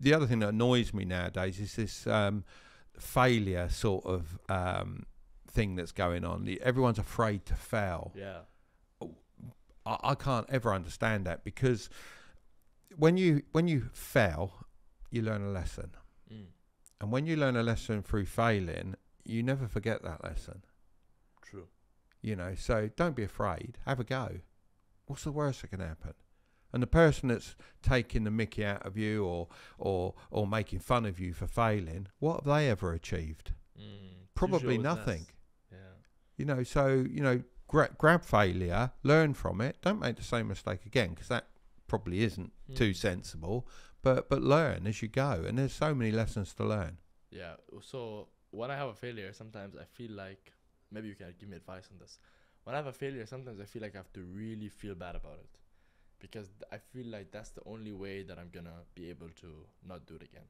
the other thing that annoys me nowadays is this failure sort of thing that's going on. Everyone's afraid to fail. Yeah. I can't ever understand that, because when you fail, you learn a lesson. And when you learn a lesson through failing, you never forget that lesson. True. You know, so don't be afraid. Have a go. What's the worst that can happen? And the person that's taking the mickey out of you or making fun of you for failing, what have they ever achieved? Probably nothing. Yeah. You know, so, you know, grab failure, learn from it. Don't make the same mistake again, because that probably isn't too sensible. But learn as you go, and there's so many lessons to learn. Yeah. So when I have a failure, sometimes I feel like, maybe you can give me advice on this. When I have a failure, sometimes I feel like I have to really feel bad about it, because I feel like that's the only way that I'm gonna be able to not do it again.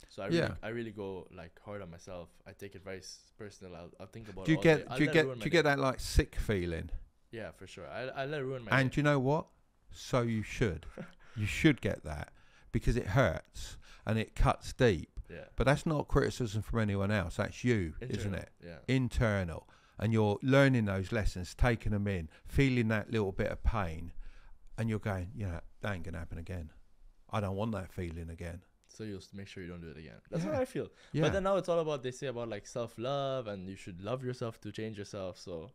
So I really go like hard on myself. I take it very personal. I'll think about. Do you get that like sick feeling? Yeah, for sure. I let it ruin my. And day. you know what? So you should. You should get that, because it hurts and it cuts deep. Yeah. But that's not criticism from anyone else. That's you, isn't it? Yeah. Internal. And you're learning those lessons, taking them in, feeling that little bit of pain, and you're going, you know, that ain't gonna happen again. I don't want that feeling again. So you'll make sure you don't do it again. That's what Yeah. I feel. Yeah. But then now it's all about, they say about like self-love, and you should love yourself to change yourself. So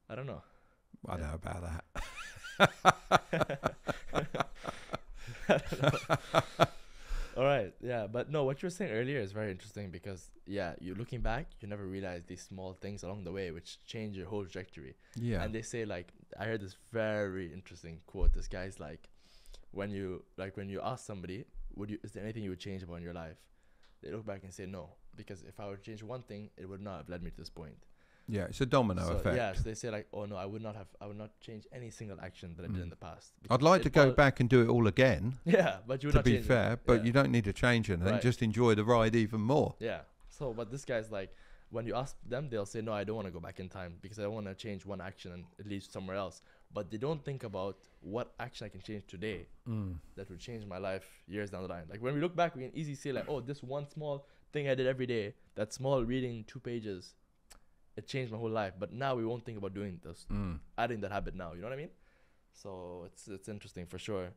I don't know. I know about that. All right, yeah, but no, what you were saying earlier is very interesting, because yeah, you're looking back, you never realize these small things along the way which change your whole trajectory. Yeah. And they say, like, I heard this very interesting quote. This guy's like, when you ask somebody, is there anything you would change about your life? They look back and say no, because if I would change one thing, it would not have led me to this point. Yeah, it's a domino effect. Yeah, so they say like, oh no, I would not change any single action that I did in the past. I'd like to go back and do it all again. Yeah, but you would to not be change fair, it. but Yeah. you don't need to change anything. Right. Just enjoy the ride even more. Yeah. So, but this guy's like, when you ask them, they'll say, no, I don't want to go back in time, because I want to change one action and it leads somewhere else. But they don't think about what action I can change today that would change my life years down the line. Like, when we look back, we can easily say like, oh, this one small thing I did every day, that small reading 2 pages, it changed my whole life. But now we won't think about doing this, adding that habit now. You know what I mean? So it's interesting for sure.